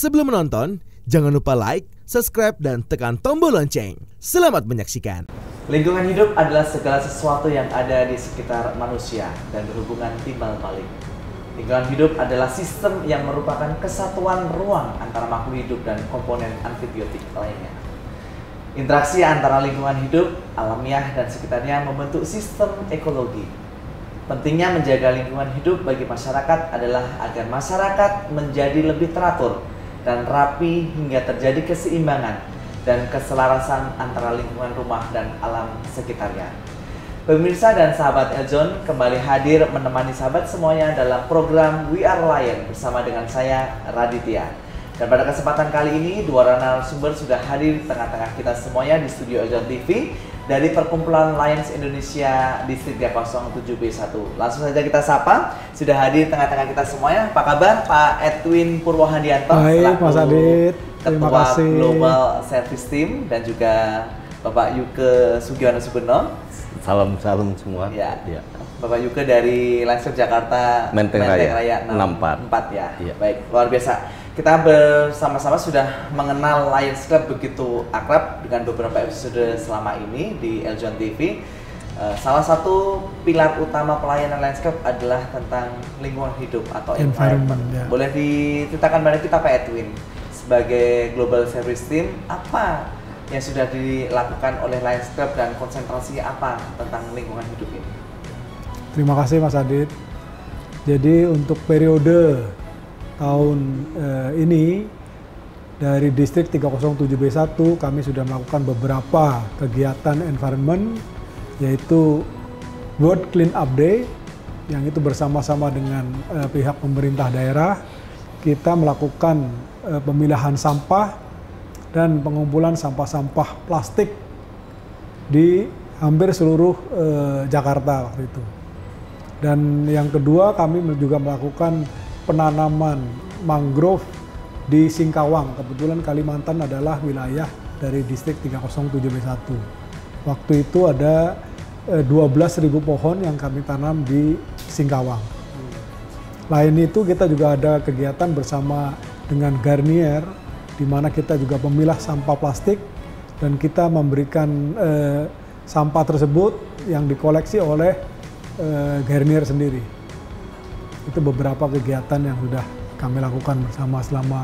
Sebelum menonton, jangan lupa like, subscribe, dan tekan tombol lonceng. Selamat menyaksikan. Lingkungan hidup adalah segala sesuatu yang ada di sekitar manusia dan berhubungan timbal balik. Lingkungan hidup adalah sistem yang merupakan kesatuan ruang antara makhluk hidup dan komponen amfibiotik lainnya. Interaksi antara lingkungan hidup, alamiah, dan sekitarnya membentuk sistem ekologi. Pentingnya menjaga lingkungan hidup bagi masyarakat adalah agar masyarakat menjadi lebih teratur dan rapi hingga terjadi keseimbangan dan keselarasan antara lingkungan rumah dan alam sekitarnya. Pemirsa dan sahabat Eljon kembali hadir menemani sahabat semuanya dalam program We Are Lion bersama dengan saya, Raditya. Dan pada kesempatan kali ini, dua narasumber sudah hadir di tengah-tengah kita semuanya di studio Eljon TV dari Perkumpulan Lions Indonesia Distrik 307B1. Langsung saja kita sapa, sudah hadir di tengah-tengah kita semuanya. Apa kabar Pak Edwin Purwohandianto? Baik, Mas Adit. Terima Ketua kasih. Global Service Team, dan juga Bapak Yuke Sugiono Subono. Salam semua. Ya. Bapak Yuke dari Lions Club Jakarta Menteng Raya 64 ya. Ya. Baik, luar biasa. Kita bersama-sama sudah mengenal Lions Club begitu akrab dengan beberapa episode selama ini di Eljon TV. Salah satu pilar utama pelayanan Lions Club adalah tentang lingkungan hidup atau environment. Ya. Boleh diceritakan pada kita Pak Edwin, sebagai Global Service Team, apa yang sudah dilakukan oleh Lions Club dan konsentrasi apa tentang lingkungan hidup ini? Terima kasih Mas Adit. Jadi untuk periode tahun ini dari distrik 307B1 kami sudah melakukan beberapa kegiatan environment, yaitu World Clean Up Day yang itu bersama-sama dengan pihak pemerintah daerah. Kita melakukan pemilahan sampah dan pengumpulan sampah-sampah plastik di hampir seluruh Jakarta waktu itu. Dan yang kedua, kami juga melakukan penanaman mangrove di Singkawang. Kebetulan Kalimantan adalah wilayah dari distrik 307B1. Waktu itu ada 12.000 pohon yang kami tanam di Singkawang. Lain itu kita juga ada kegiatan bersama dengan Garnier, di mana kita juga memilah sampah plastik dan kita memberikan sampah tersebut yang dikoleksi oleh Garnier sendiri. Itu beberapa kegiatan yang sudah kami lakukan bersama selama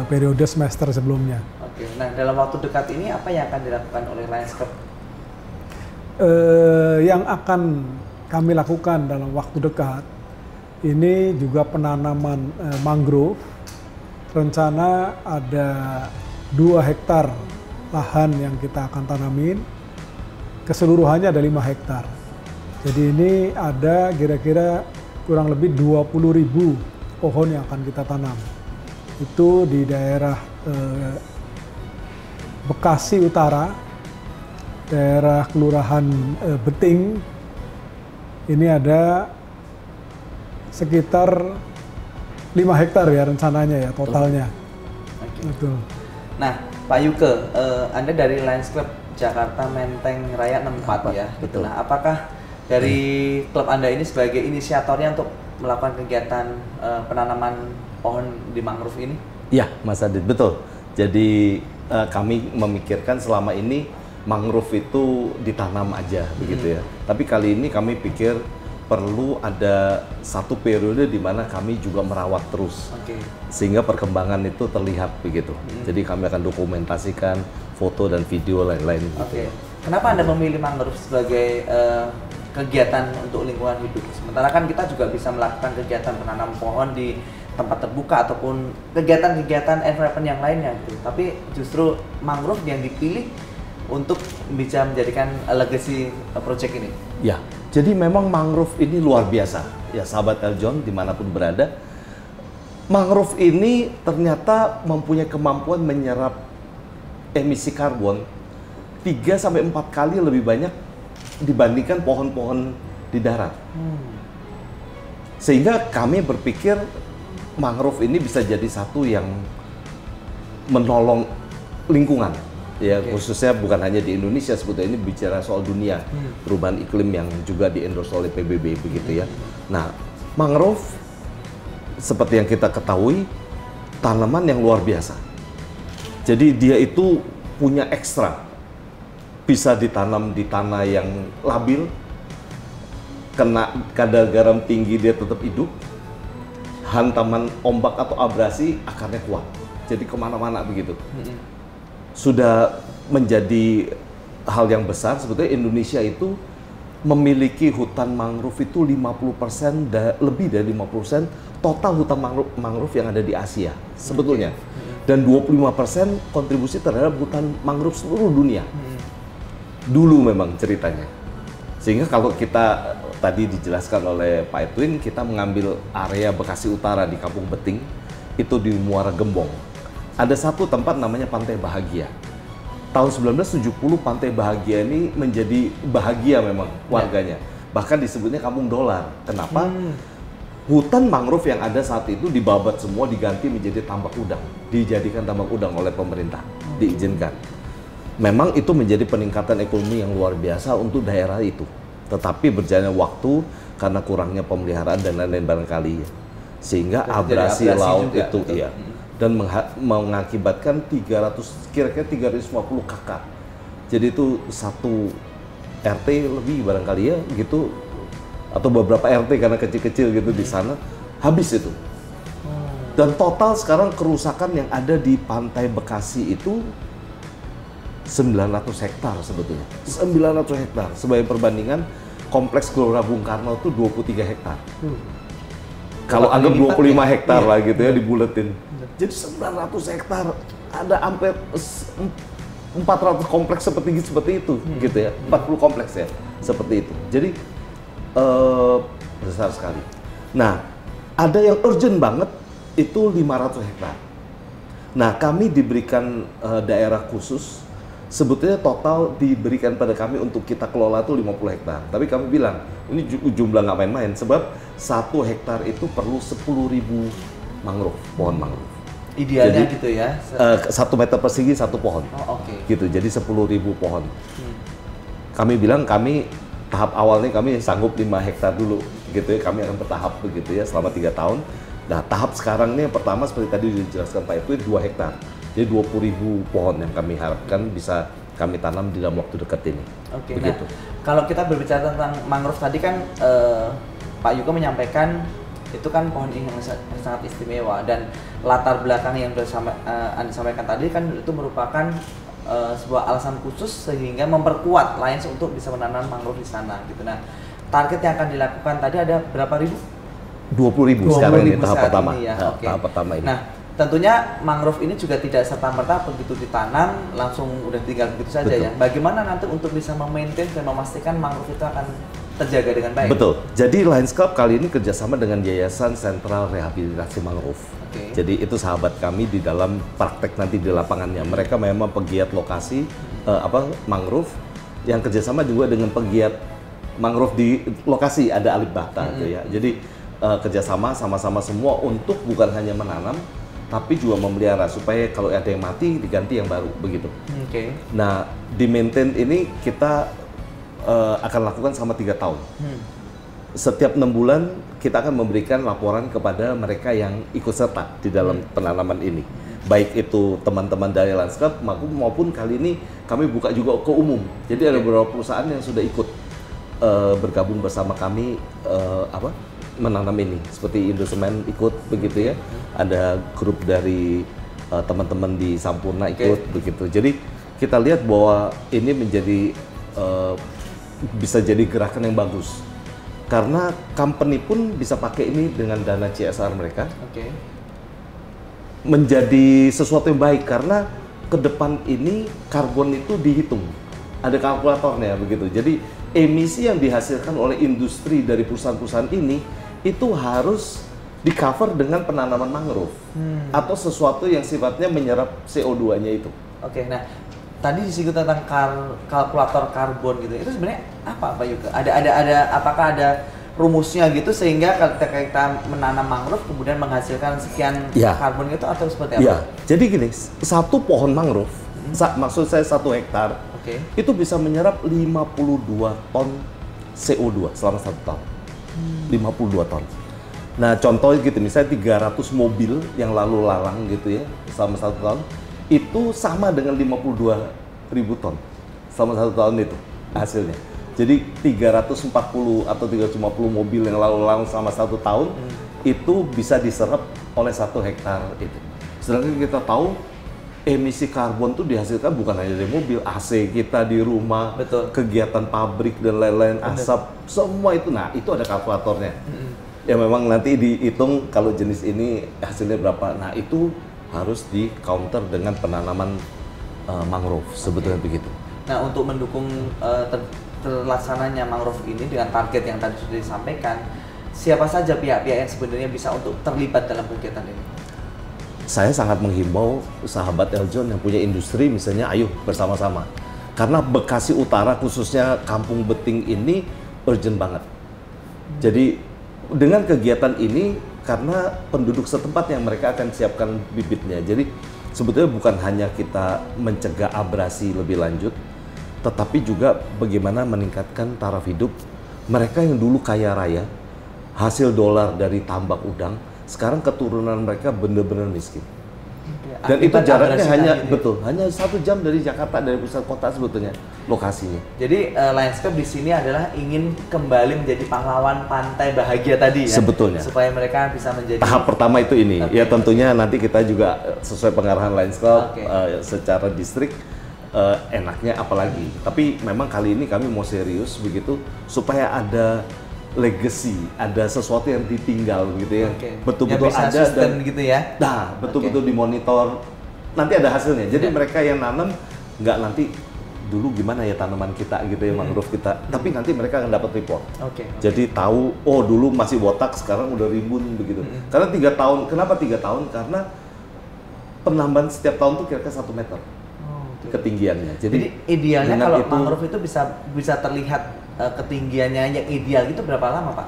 periode semester sebelumnya. Oke, nah dalam waktu dekat ini apa yang akan dilakukan oleh Lions Club? Yang akan kami lakukan dalam waktu dekat ini juga penanaman mangrove. Rencana ada 2 hektar lahan yang kita akan tanamin, keseluruhannya ada 5 hektar. Jadi ini ada kira-kira kurang lebih 20.000 pohon yang akan kita tanam. Itu di daerah Bekasi Utara, daerah Kelurahan Beting. Ini ada sekitar 5 hektar ya rencananya ya totalnya. Betul. Nah, Pak Yuke, Anda dari Lions Club Jakarta Menteng Raya 64 ya. Betul. Nah, apakah dari klub Anda ini sebagai inisiatornya untuk melakukan kegiatan penanaman pohon di mangrove ini? Ya, Mas Adit, betul. Jadi kami memikirkan selama ini mangrove itu ditanam aja begitu ya. Tapi kali ini kami pikir perlu ada satu periode di mana kami juga merawat terus, sehingga perkembangan itu terlihat begitu. Jadi kami akan dokumentasikan foto dan video lain-lain. Kenapa Anda memilih mangrove sebagai kegiatan untuk lingkungan hidup? Sementara kan kita juga bisa melakukan kegiatan menanam pohon di tempat terbuka ataupun kegiatan-kegiatan environment yang lainnya gitu. Tapi justru mangrove yang dipilih untuk bisa menjadikan legacy project ini. Ya. Jadi memang mangrove ini luar biasa, ya sahabat Eljon dimanapun berada. Mangrove ini ternyata mempunyai kemampuan menyerap emisi karbon 3-4 kali lebih banyak dibandingkan pohon-pohon di darat. Sehingga kami berpikir mangrove ini bisa jadi satu yang menolong lingkungan. Ya, khususnya bukan hanya di Indonesia, sebetulnya ini bicara soal dunia, perubahan iklim yang juga di-endorse oleh PBB begitu ya. Nah, mangrove seperti yang kita ketahui tanaman yang luar biasa. Jadi dia itu punya ekstra, bisa ditanam di tanah yang labil, kena kadar garam tinggi dia tetap hidup, hantaman ombak atau abrasi akarnya kuat, jadi kemana-mana begitu. Sudah menjadi hal yang besar. Sebetulnya Indonesia itu memiliki hutan mangrove itu 50%, lebih dari 50% total hutan mangrove yang ada di Asia sebetulnya. Dan 25% kontribusi terhadap hutan mangrove seluruh dunia. Dulu memang ceritanya. Sehingga kalau kita tadi dijelaskan oleh Pak Edwin, kita mengambil area Bekasi Utara di Kampung Beting, itu di Muara Gembong. Ada satu tempat namanya Pantai Bahagia. Tahun 1970 Pantai Bahagia ini menjadi bahagia memang warganya. Bahkan disebutnya Kampung Dolar. Kenapa? Hutan mangrove yang ada saat itu dibabat semua, diganti menjadi tambak udang. Dijadikan tambak udang oleh pemerintah, diizinkan. Memang itu menjadi peningkatan ekonomi yang luar biasa untuk daerah itu. Tetapi berjalannya waktu karena kurangnya pemeliharaan dan lain-lain barangkali. Sehingga abrasi laut juga, itu iya. Dan mengakibatkan kira-kira 350 kakak. Jadi itu satu RT lebih barangkali ya gitu, atau beberapa RT karena kecil-kecil gitu di sana, habis itu. Dan total sekarang kerusakan yang ada di Pantai Bekasi itu 900 hektar sebetulnya. 900 hektar. Sebagai perbandingan, Kompleks Gelora Bung Karno itu 23 hektar. Kalau anggap 25 hektar lah gitu ya dibuletin. Jadi 900 hektar, ada hampir 400 kompleks seperti itu gitu ya. 40 kompleks ya, seperti itu. Jadi besar sekali. Nah, ada yang urgent banget itu 500 hektar. Nah, kami diberikan daerah khusus. Sebetulnya total diberikan pada kami untuk kita kelola itu 50 hektar. Tapi kami bilang, ini jumlah nggak main-main. Sebab 1 hektar itu perlu 10.000 mangrove, pohon mangrove. Idealnya jadi, gitu ya? 1 meter persegi 1 pohon. Oh, oke. Gitu, jadi 10.000 pohon. Kami bilang, tahap awalnya kami sanggup 5 hektar dulu. Gitu ya, kami akan bertahap begitu ya, selama 3 tahun. Nah, tahap sekarang ini yang pertama seperti tadi dijelaskan Pak Edwin, 2 hektar. Jadi 20.000 pohon yang kami harapkan bisa kami tanam di dalam waktu dekat ini. Oke. Begitu. Nah, kalau kita berbicara tentang mangrove tadi kan Pak Yuko menyampaikan itu kan pohon yang sangat istimewa, dan latar belakang yang sudah Anda sampaikan tadi kan itu merupakan sebuah alasan khusus sehingga memperkuat Lions untuk bisa menanam mangrove di sana gitu. Nah, target yang akan dilakukan tadi ada berapa ribu? 20.000 sekarang ini tahap pertama. Ini ya. Okay. Tahap pertama ini. Nah, tentunya mangrove ini juga tidak serta-merta begitu ditanam langsung udah tinggal begitu saja. Betul. Ya. Bagaimana nanti untuk bisa memaintain dan memastikan mangrove itu akan terjaga dengan baik? Betul. Jadi Lions Club kali ini kerjasama dengan Yayasan Sentral Rehabilitasi Mangrove. Okay. Jadi itu sahabat kami di dalam praktek nanti di lapangannya. Mereka memang pegiat lokasi mangrove yang kerjasama juga dengan pegiat mangrove di lokasi, ada Alif Bata gitu ya. Jadi kerjasama sama-sama semua untuk bukan hanya menanam, tapi juga memelihara supaya kalau ada yang mati diganti yang baru begitu. Oke. Nah, di maintain ini kita akan lakukan selama 3 tahun. Setiap 6 bulan kita akan memberikan laporan kepada mereka yang ikut serta di dalam penanaman ini. Baik itu teman-teman dari Lions Club maupun kali ini kami buka juga ke umum. Jadi ada beberapa perusahaan yang sudah ikut bergabung bersama kami menanam ini, seperti Indosemen ikut begitu ya, ada grup dari teman-teman di Sampurna ikut begitu. Jadi kita lihat bahwa ini menjadi bisa jadi gerakan yang bagus karena company pun bisa pakai ini dengan dana CSR mereka. Menjadi sesuatu yang baik karena ke depan ini karbon itu dihitung, ada kalkulatornya begitu. Jadi emisi yang dihasilkan oleh industri dari perusahaan-perusahaan ini itu harus di cover dengan penanaman mangrove atau sesuatu yang sifatnya menyerap CO2-nya itu. Oke, nah tadi disinggung tentang kalkulator karbon gitu. Itu sebenarnya apa Pak Yuko? Apakah ada rumusnya gitu sehingga ketika kita menanam mangrove kemudian menghasilkan sekian karbon itu atau seperti apa? Ya, jadi gini, satu pohon mangrove, maksud saya 1 hektar, itu bisa menyerap 52 ton CO2 selama 1 tahun. 52 ton. Nah contohnya gitu, misalnya 300 mobil yang lalu lalang gitu ya selama 1 tahun, itu sama dengan 52.000 ton selama 1 tahun itu hasilnya. Jadi 340 atau 350 mobil yang lalu lalang selama 1 tahun itu bisa diserap oleh 1 hektar itu. Sedangkan kita tahu emisi karbon itu dihasilkan bukan hanya dari mobil, AC kita di rumah, Betul. kegiatan pabrik dan lain-lain, asap, semua itu. Nah itu ada kalkulatornya. Ya memang nanti dihitung kalau jenis ini hasilnya berapa. Nah itu harus di counter dengan penanaman mangrove, sebetulnya begitu. Nah, untuk mendukung terlaksananya mangrove ini dengan target yang tadi sudah disampaikan, siapa saja pihak-pihak yang sebenarnya bisa untuk terlibat dalam kegiatan ini? Saya sangat menghimbau sahabat Eljon yang punya industri misalnya, ayo bersama-sama. Karena Bekasi Utara khususnya Kampung Beting ini urgent banget. Jadi dengan kegiatan ini, karena penduduk setempat yang mereka akan siapkan bibitnya. Jadi sebetulnya bukan hanya kita mencegah abrasi lebih lanjut, tetapi juga bagaimana meningkatkan taraf hidup mereka yang dulu kaya raya, hasil dolar dari tambak udang, sekarang keturunan mereka benar-benar miskin. Dan itu jaraknya hanya hanya 1 jam dari Jakarta, dari pusat kota sebetulnya lokasinya. Jadi Lionsclub di sini adalah ingin kembali menjadi pahlawan pantai bahagia tadi ya. Sebetulnya. Supaya mereka bisa menjadi tahap pertama itu ini. Ya tentunya nanti kita juga sesuai pengarahan Lionsclub secara distrik enaknya apalagi. Tapi memang kali ini kami mau serius begitu supaya ada legacy, ada sesuatu yang ditinggal gitu ya. Betul-betul ya, ada dan gitu ya. Nah, betul-betul dimonitor. Nanti ada hasilnya. Jadi mereka yang nanam nggak nanti dulu gimana ya tanaman kita gitu ya, mangrove kita. Tapi nanti mereka akan dapat report. Jadi tahu, oh dulu masih botak, sekarang udah rimbun begitu. Karena 3 tahun, kenapa 3 tahun? Karena penambahan setiap tahun tuh kira-kira 1 meter ketinggiannya. Jadi idealnya kalau mangrove itu bisa terlihat ketinggiannya yang ideal itu berapa lama, Pak?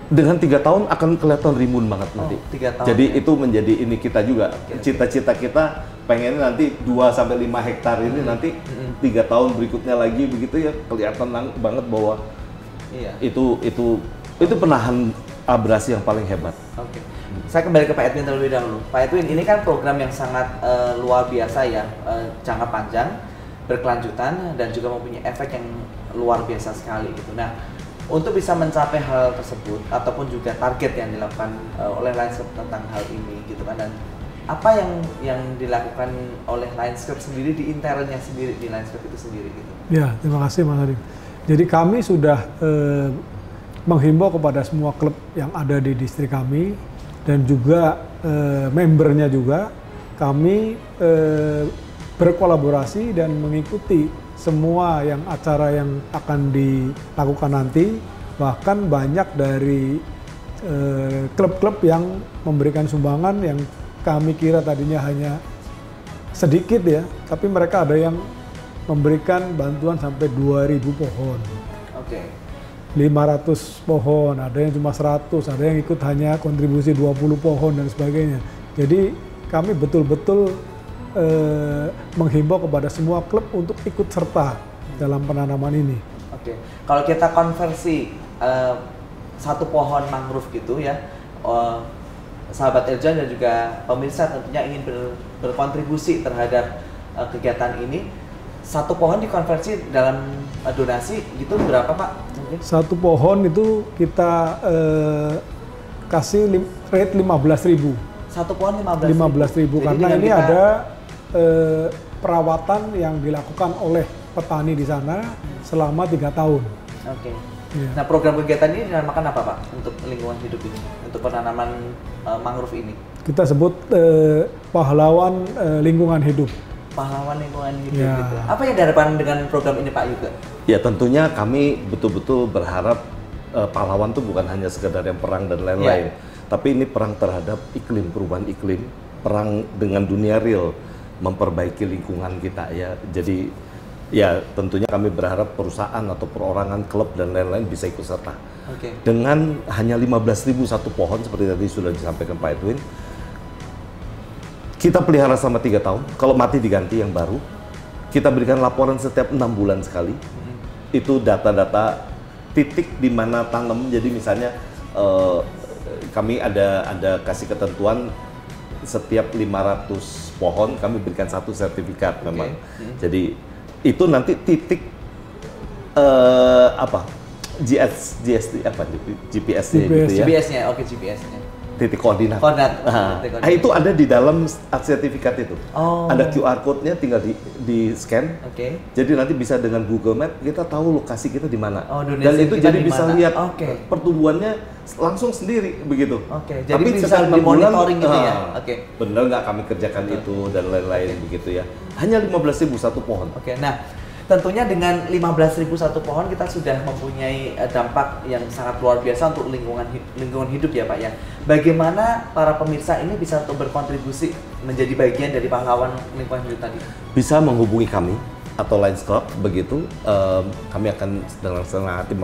Dengan 3 tahun akan kelihatan rimbun banget nanti. 3 tahun. Jadi itu menjadi ini kita juga. Cita-cita kita pengennya nanti 2-5 hektar ini nanti 3 tahun berikutnya lagi begitu ya, kelihatan banget bahwa itu penahan abrasi yang paling hebat. Saya kembali ke Pak Edwin terlebih dahulu. Pak Edwin, ini kan program yang sangat luar biasa ya, jangka panjang, berkelanjutan dan juga mempunyai efek yang luar biasa sekali gitu. Nah, untuk bisa mencapai hal tersebut ataupun juga target yang dilakukan oleh Lionsclub tentang hal ini gitu kan, dan apa yang dilakukan oleh Lionsclub sendiri di internalnya sendiri di Lionsclub itu sendiri gitu. Ya, terima kasih Mas Arif. Jadi kami sudah menghimbau kepada semua klub yang ada di distrik kami dan juga membernya juga, kami berkolaborasi dan mengikuti semua yang acara yang akan dilakukan nanti. Bahkan banyak dari klub-klub yang memberikan sumbangan yang kami kira tadinya hanya sedikit ya, tapi mereka ada yang memberikan bantuan sampai 2.000 pohon. 500 pohon, ada yang cuma 100, ada yang ikut hanya kontribusi 20 pohon dan sebagainya. Jadi kami betul-betul menghimbau kepada semua klub untuk ikut serta dalam penanaman ini. Kalau kita konversi 1 pohon mangrove gitu ya, sahabat Eljon dan juga pemirsa tentunya ingin berkontribusi terhadap kegiatan ini. 1 pohon dikonversi dalam donasi gitu berapa, Pak? Mungkin? 1 pohon itu kita kasih rate 15.000. 1 pohon 15.000 karena ini kita ada perawatan yang dilakukan oleh petani di sana selama 3 tahun. Ya. Nah, program kegiatan ini dinamakan apa, Pak? Untuk lingkungan hidup ini, untuk penanaman mangrove ini? Kita sebut pahlawan lingkungan hidup. Pahlawan lingkungan hidup gitu. Apa yang diharapkan dengan program ini, Pak Yuga? Ya tentunya kami betul-betul berharap pahlawan itu bukan hanya sekedar yang perang dan lain-lain, tapi ini perang terhadap iklim, perubahan iklim, perang dengan dunia real, memperbaiki lingkungan kita ya. Jadi ya tentunya kami berharap perusahaan atau perorangan, klub dan lain-lain bisa ikut serta. Dengan hanya 15.000 1 pohon seperti tadi sudah disampaikan Pak Edwin, kita pelihara selama 3 tahun, kalau mati diganti yang baru. Kita berikan laporan setiap 6 bulan sekali. Itu data-data titik di mana tanam, jadi misalnya kami ada kasih ketentuan setiap 500 pohon kami berikan 1 sertifikat memang. Jadi itu nanti titik GST apa GPS-nya gitu ya. GPS-nya, oke, GPS-nya. Titik koordinat. Titik koordinat. Itu ada di dalam sertifikat itu. Oh. Ada QR code-nya, tinggal di scan. Oke. Jadi nanti bisa dengan Google Map kita tahu lokasi kita di mana. Oh, dan itu kita jadi di bisa mana? lihat Oke. pertumbuhannya langsung sendiri begitu. Oke. Jadi Tapi bisa sekali 6 bulan, monitoring gitu ya. Oke. Bener nggak kami kerjakan itu dan lain-lain begitu ya. Hanya 15.000 satu pohon. Oke. Nah, tentunya dengan 15.000 satu pohon kita sudah mempunyai dampak yang sangat luar biasa untuk lingkungan hidup ya Pak ya. Bagaimana para pemirsa ini bisa untuk berkontribusi menjadi bagian dari pahlawan lingkungan hidup tadi? Bisa menghubungi kami atau Lions Club begitu. Kami akan dengan senang hati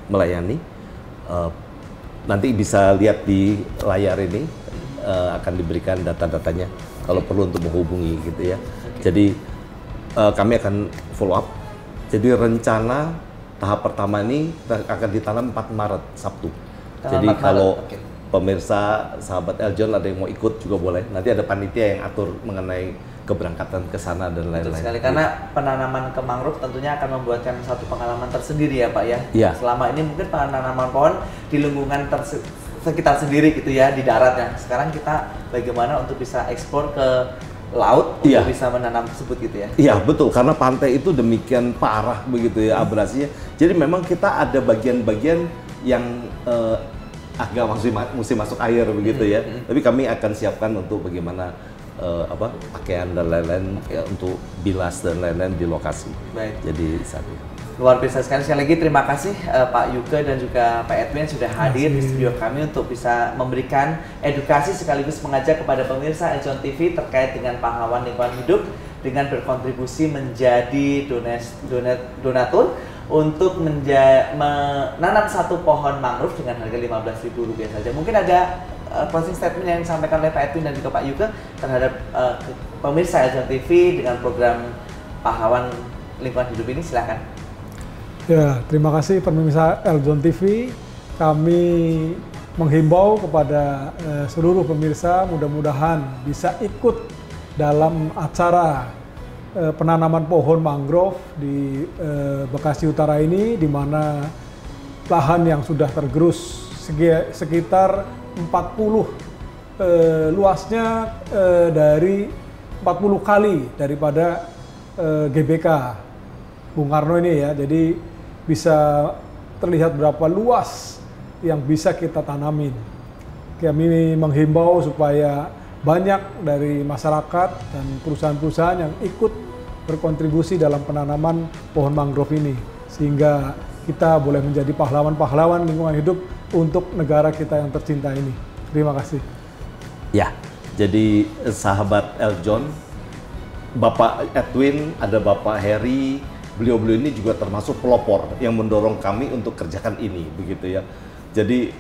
melayani. Nanti bisa lihat di layar ini akan diberikan data-datanya kalau perlu untuk menghubungi gitu ya. Jadi kami akan follow up. Jadi rencana tahap pertama ini akan ditanam 4 Maret Sabtu. Jadi kalau pemirsa sahabat Eljon ada yang mau ikut juga boleh. Nanti ada panitia yang atur mengenai keberangkatan ke sana dan lain-lain. Sekali karena penanaman ke mangrove tentunya akan membuatkan satu pengalaman tersendiri ya Pak ya. Iya. Selama ini mungkin penanaman pohon di lingkungan sekitar sendiri gitu ya di darat ya. Sekarang kita bagaimana untuk bisa eksplor ke laut untuk bisa menanam tersebut gitu ya? Iya betul, karena pantai itu demikian parah begitu ya abrasinya. Jadi memang kita ada bagian-bagian yang agak mesti masuk air begitu ya. Tapi kami akan siapkan untuk bagaimana pakaian dan lain-lain untuk bilas dan lain-lain di lokasi. Baik. Jadi satu. Luar biasa sekali. Sekali lagi terima kasih Pak Yuke dan juga Pak Edwin sudah hadir di studio kami untuk bisa memberikan edukasi sekaligus mengajak kepada pemirsa Eljon TV terkait dengan pahlawan lingkungan hidup dengan berkontribusi menjadi donatur untuk menanam 1 pohon mangrove dengan harga Rp15.000 saja. Mungkin ada closing statement yang disampaikan oleh Pak Edwin dan juga Pak Yuke terhadap pemirsa Eljon TV dengan program pahlawan lingkungan hidup ini, silakan. Ya, terima kasih pemirsa Eljon TV. Kami menghimbau kepada seluruh pemirsa mudah-mudahan bisa ikut dalam acara penanaman pohon mangrove di Bekasi Utara ini, di mana lahan yang sudah tergerus sekitar 40 luasnya dari 40 kali daripada GBK Bung Karno ini ya. Jadi bisa terlihat berapa luas yang bisa kita tanamin. Kami menghimbau supaya banyak dari masyarakat dan perusahaan-perusahaan yang ikut berkontribusi dalam penanaman pohon mangrove ini, sehingga kita boleh menjadi pahlawan-pahlawan lingkungan hidup untuk negara kita yang tercinta ini. Terima kasih. Ya, jadi sahabat Eljon, Bapak Edwin, ada Bapak Heri, beliau-beliau ini juga termasuk pelopor yang mendorong kami untuk kerjakan ini, begitu ya. Jadi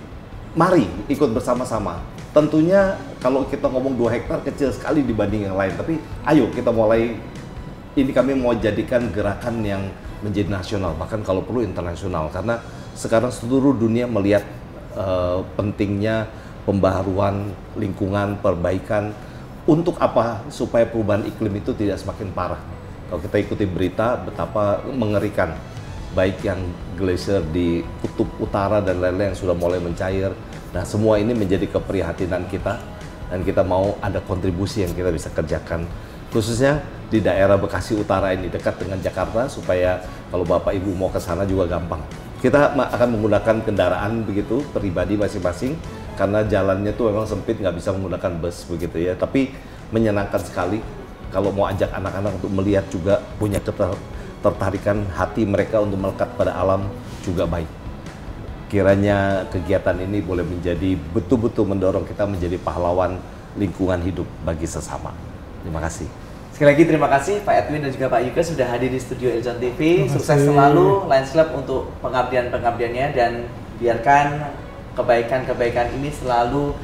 mari ikut bersama-sama. Tentunya kalau kita ngomong 2 hektar kecil sekali dibanding yang lain, tapi ayo kita mulai. Ini kami mau jadikan gerakan yang menjadi nasional, bahkan kalau perlu internasional, karena sekarang seluruh dunia melihat pentingnya pembaharuan lingkungan, perbaikan. Untuk apa? Supaya perubahan iklim itu tidak semakin parah. Kalau kita ikuti berita betapa mengerikan, baik yang glasier di kutub utara dan lain-lain yang sudah mulai mencair. Nah, semua ini menjadi keprihatinan kita dan kita mau ada kontribusi yang kita bisa kerjakan, khususnya di daerah Bekasi Utara ini dekat dengan Jakarta, supaya kalau Bapak Ibu mau ke sana juga gampang. Kita akan menggunakan kendaraan begitu pribadi masing-masing karena jalannya tuh memang sempit, nggak bisa menggunakan bus begitu ya. Tapi menyenangkan sekali kalau mau ajak anak-anak untuk melihat juga, punya ketertarikan hati mereka untuk melekat pada alam juga baik. Kiranya kegiatan ini boleh menjadi betul-betul mendorong kita menjadi pahlawan lingkungan hidup bagi sesama. Terima kasih. Sekali lagi terima kasih Pak Edwin dan juga Pak Yuke sudah hadir di studio Eljon TV. Sukses selalu Lions Club untuk pengabdian-pengabdiannya, dan biarkan kebaikan-kebaikan ini selalu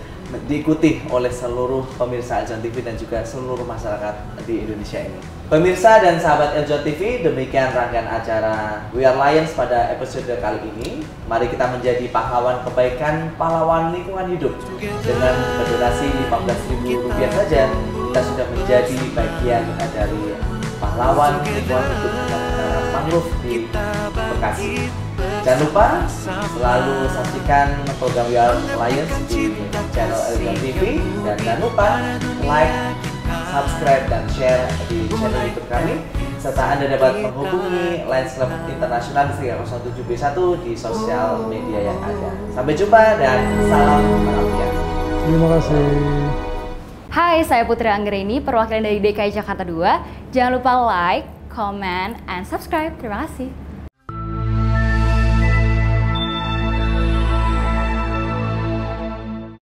diikuti oleh seluruh pemirsa Eljon TV dan juga seluruh masyarakat di Indonesia ini. Pemirsa dan sahabat Eljon TV, demikian rangkaian acara We Are Lions pada episode kali ini. Mari kita menjadi pahlawan kebaikan, pahlawan lingkungan hidup. Dengan berdonasi Rp15.000 saja, kita sudah menjadi bagian dari pahlawan lingkungan hidup dalam menanam mangrove di Bekasi. Jangan lupa selalu saksikan program We Are Lions di channel Eljon TV, dan jangan lupa like, subscribe, dan share di channel YouTube kami, serta Anda dapat menghubungi Lions Club Internasional di 307B1 di sosial media yang ada. Sampai jumpa dan salam pengertian. Terima kasih. Hai, saya Putri Anggreni, perwakilan dari DKI Jakarta 2. Jangan lupa like, comment, and subscribe. Terima kasih.